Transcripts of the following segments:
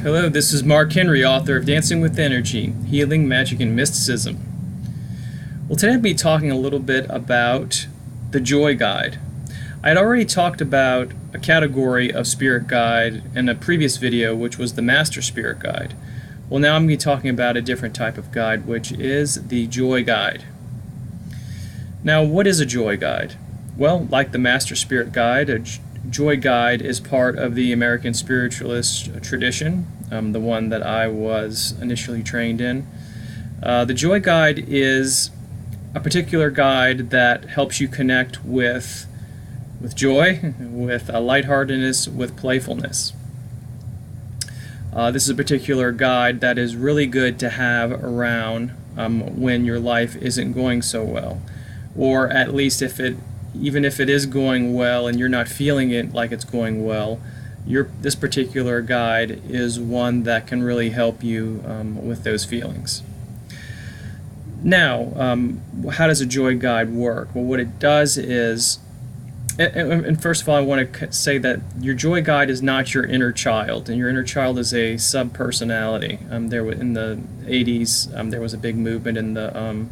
Hello, this is Mark Henry, author of Dancing with Energy, Healing, Magic, and Mysticism. Well, today I'll be talking a little bit about the Joy Guide. I had already talked about a category of Spirit Guide in a previous video, which was the Master Spirit Guide. Well, now I'm going to be talking about a different type of guide, which is the Joy Guide. Now, what is a Joy Guide? Well, like the Master Spirit Guide, a Joy Guide is part of the American spiritualist tradition, the one that I was initially trained in. The Joy Guide is a particular guide that helps you connect with joy, with lightheartedness, with playfulness. This is a particular guide that is really good to have around when your life isn't going so well, or at least even if it is going well and you're not feeling it like it's going well, this particular guide is one that can really help you with those feelings. Now, how does a Joy Guide work? Well, what it does is, and first of all, I want to say that your Joy Guide is not your inner child, and your inner child is a sub-personality. There in the 80s, there was a big movement in the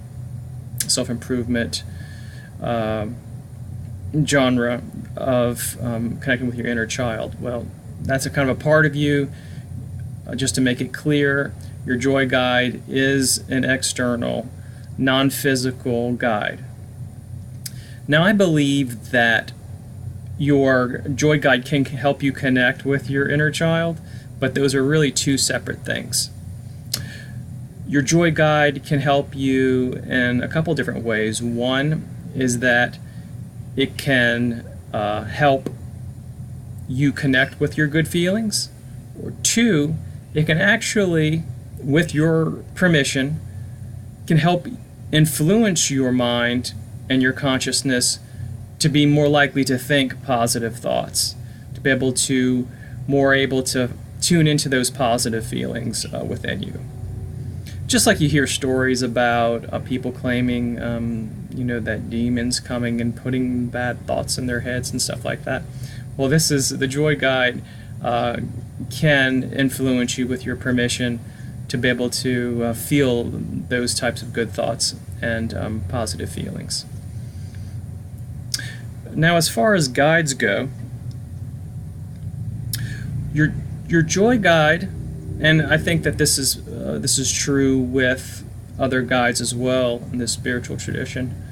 self-improvement genre of connecting with your inner child. Well, that's a kind of a part of you. Just to make it clear, your Joy Guide is an external, non-physical guide. Now, I believe that your Joy Guide can help you connect with your inner child, but those are really two separate things. Your Joy Guide can help you in a couple different ways. One is that it can help you connect with your good feelings. Or two, it can actually, with your permission, can help influence your mind and your consciousness to be more likely to think positive thoughts, to be able to tune into those positive feelings within you. Just like you hear stories about people claiming, that demons coming and putting bad thoughts in their heads and stuff like that. Well, the Joy Guide can influence you with your permission to be able to feel those types of good thoughts and positive feelings. Now, as far as guides go, your Joy Guide, and I think that this is true with other guides as well in the spiritual tradition,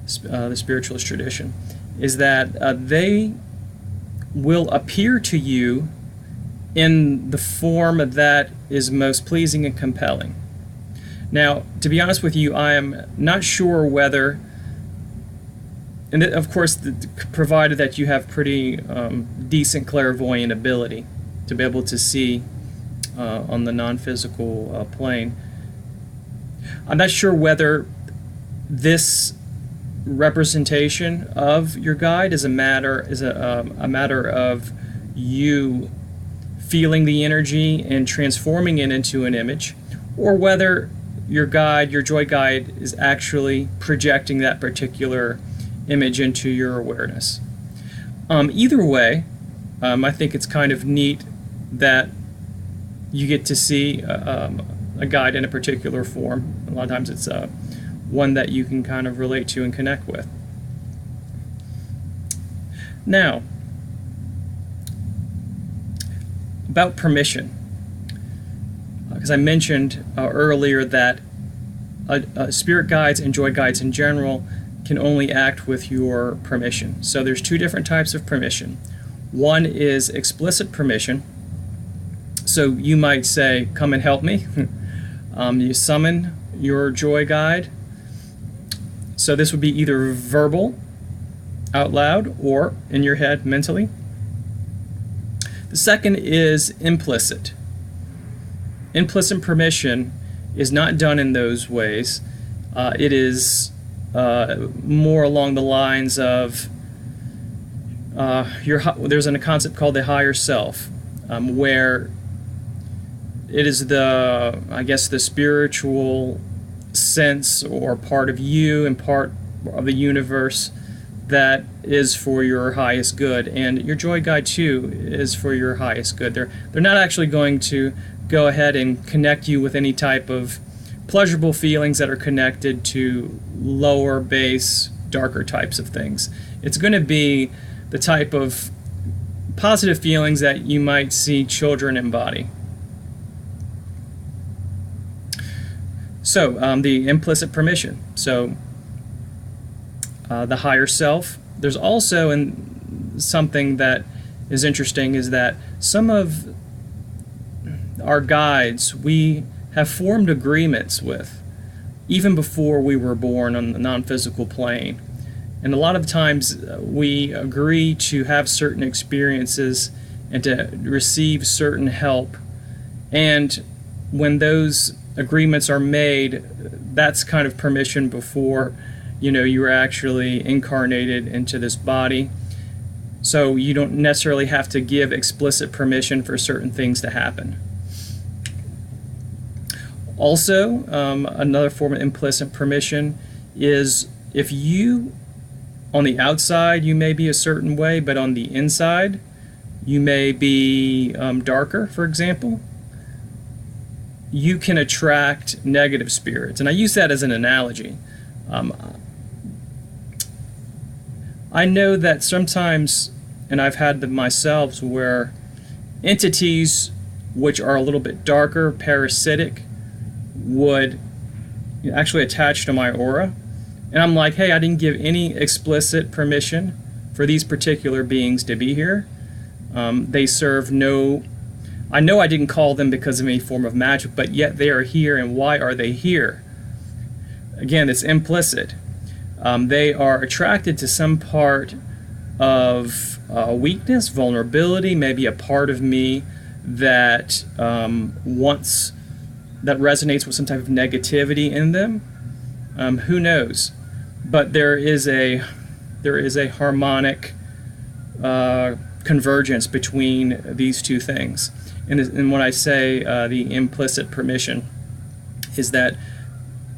the spiritualist tradition, is that they will appear to you in the form that is most pleasing and compelling. Now, to be honest with you, I am not sure whether, and of course, provided that you have pretty decent clairvoyant ability to be able to see on the non-physical plane. I'm not sure whether this representation of your guide is a matter of you feeling the energy and transforming it into an image, or whether your Joy Guide, is actually projecting that particular image into your awareness. Either way, I think it's kind of neat that you get to see a guide in a particular form. A lot of times it's one that you can kind of relate to and connect with. Now, about permission, because I mentioned earlier that spirit guides and Joy Guides in general can only act with your permission. So there's two different types of permission. One is explicit permission. So you might say, "Come and help me." You summon your Joy Guide. So this would be either verbal, out loud, or in your head mentally. The second is implicit. Implicit permission is not done in those ways. It is more along the lines of there's a concept called the higher self, where it is the spiritual sense or part of you and part of the universe that is for your highest good, and your joy guide too is for your highest good. They're not actually going to go ahead and connect you with any type of pleasurable feelings that are connected to lower base, darker types of things. It's going to be the type of positive feelings that you might see children embody. So the implicit permission. So the higher self. There's also something that is interesting is that some of our guides we have formed agreements with even before we were born on the non-physical plane. And a lot of times we agree to have certain experiences and to receive certain help. And when those agreements are made, that's kind of permission before you were actually incarnated into this body. So you don't necessarily have to give explicit permission for certain things to happen. Also, another form of implicit permission is if you, on the outside, you may be a certain way, but on the inside, you may be darker, for example. You can attract negative spirits. And I use that as an analogy. I know that sometimes, and I've had them myself, where entities which are a little bit darker, parasitic, would actually attach to my aura. And I'm like, hey, I didn't give any explicit permission for these particular beings to be here. They serve no... I know I didn't call them because of any form of magic, but yet they are here, and why are they here? Again, it's implicit. They are attracted to some part of weakness, vulnerability, maybe a part of me that that resonates with some type of negativity in them. Who knows? But there is a harmonic convergence between these two things. And when I say the implicit permission, is that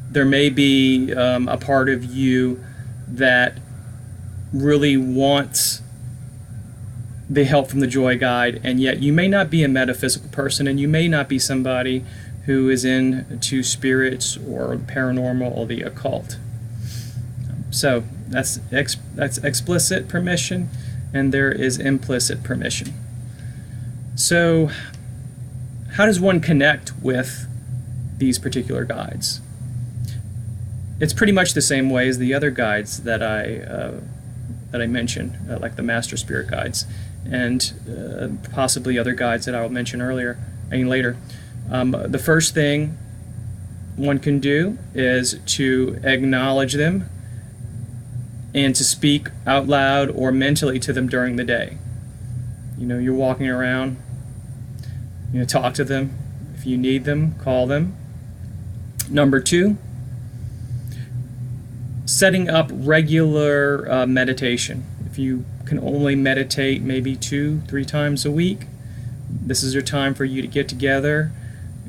there may be a part of you that really wants the help from the joy guide, and yet you may not be a metaphysical person, and you may not be somebody who is into spirits or paranormal or the occult. So that's explicit permission, and there is implicit permission. So how does one connect with these particular guides? It's pretty much the same way as the other guides that I mentioned, like the Master Spirit guides, and possibly other guides that I will mention later. The first thing one can do is to acknowledge them and to speak out loud or mentally to them during the day. You're walking around, talk to them. If you need them, call them. Number 2, setting up regular meditation. If you can only meditate maybe 2-3 times a week, this is your time for you to get together.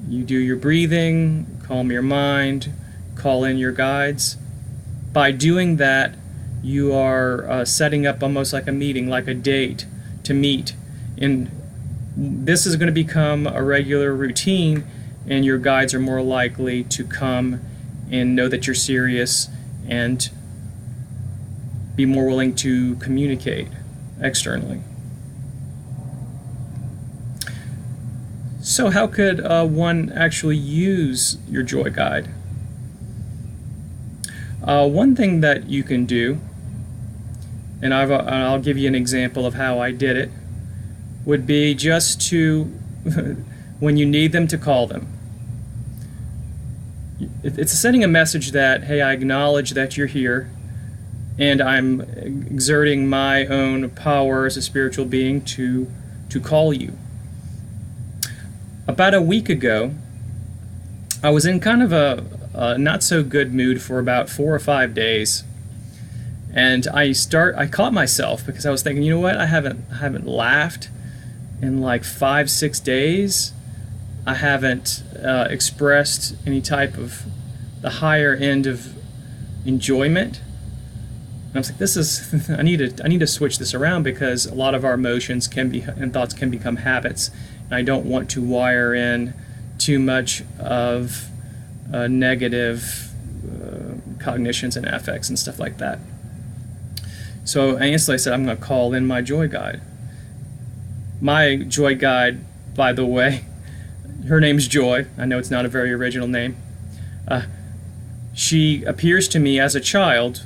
You do your breathing, calm your mind, call in your guides. By doing that, you are setting up almost like a meeting, like a date to meet. And this is going to become a regular routine, and your guides are more likely to come and know that you're serious and be more willing to communicate externally. So how could one actually use your joy guide? One thing that you can do, and I'll give you an example of how I did it, would be just to, when you need them, to call them. It's sending a message that, hey, I acknowledge that you're here, and I'm exerting my own power as a spiritual being to call you. About a week ago, I was in kind of a not so good mood for about 4 or 5 days, and I caught myself because I was thinking, you know what, I haven't laughed in like 5-6 days. I haven't expressed any type of the higher end of enjoyment. I was like, this is I need to switch this around, because a lot of our emotions can be and thoughts can become habits, and I don't want to wire in too much of negative cognitions and affects and stuff like that. So I instantly said, I'm going to call in my joy guide. My joy guide, by the way, her name's Joy. I know it's not a very original name. She appears to me as a child,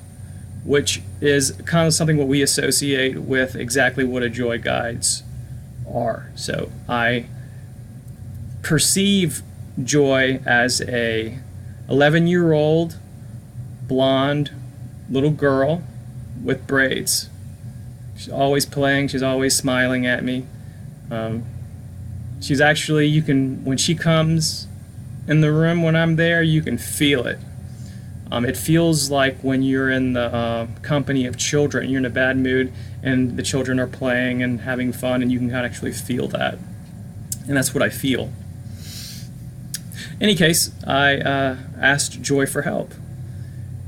which is kind of something what we associate with exactly what a joy guides are. So I perceive Joy as a 11-year-old blonde little girl with braids. She's always playing, she's always smiling at me. She's actually, you can, when she comes in the room when I'm there, you can feel it. It feels like when you're in the company of children, you're in a bad mood and the children are playing and having fun, and you can kind of actually feel that. And that's what I feel. In any case, I asked Joy for help.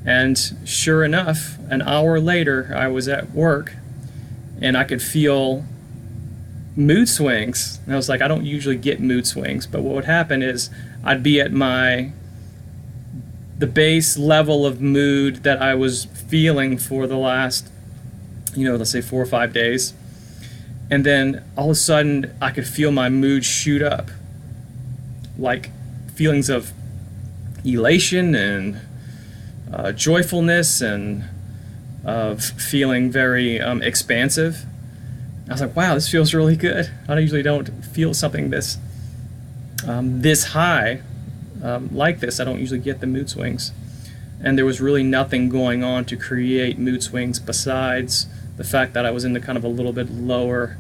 And sure enough, an hour later, I was at work and I could feel mood swings. And I was like, I don't usually get mood swings, but what would happen is I'd be at the base level of mood that I was feeling for the last, let's say 4 or 5 days. And then all of a sudden I could feel my mood shoot up, like feelings of elation and joyfulness and of feeling very expansive. I was like, wow, this feels really good. I usually don't feel something this high like this. I don't usually get the mood swings. And there was really nothing going on to create mood swings besides the fact that I was in the kind of a little bit lower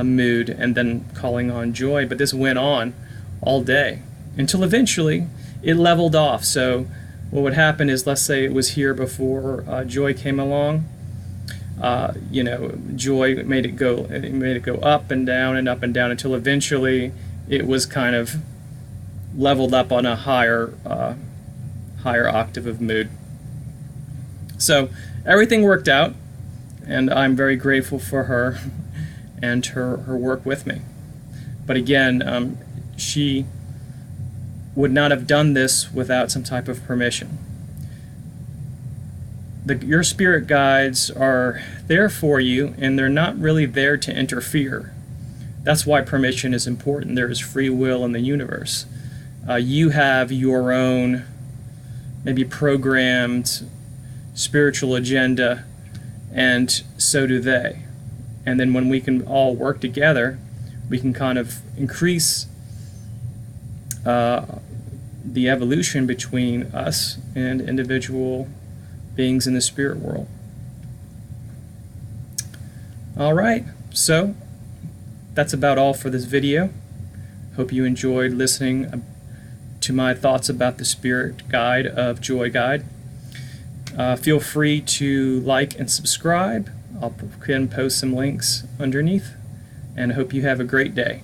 mood and then calling on Joy. But this went on all day until eventually it leveled off. So what would happen is, let's say it was here before Joy came along. Joy made it go up and down and up and down until eventually it was kind of leveled up on a higher octave of mood. So everything worked out, and I'm very grateful for her and her work with me. But again, she would not have done this without some type of permission. Your spirit guides are there for you, and they're not really there to interfere. That's why permission is important. There is free will in the universe. You have your own, maybe programmed spiritual agenda, and so do they. And then when we can all work together, we can kind of increase the evolution between us and individual beings in the spirit world. Alright, so that's about all for this video. Hope you enjoyed listening to my thoughts about the spirit guide of Joy Guide. Feel free to like and subscribe. I'll post some links underneath, and I hope you have a great day.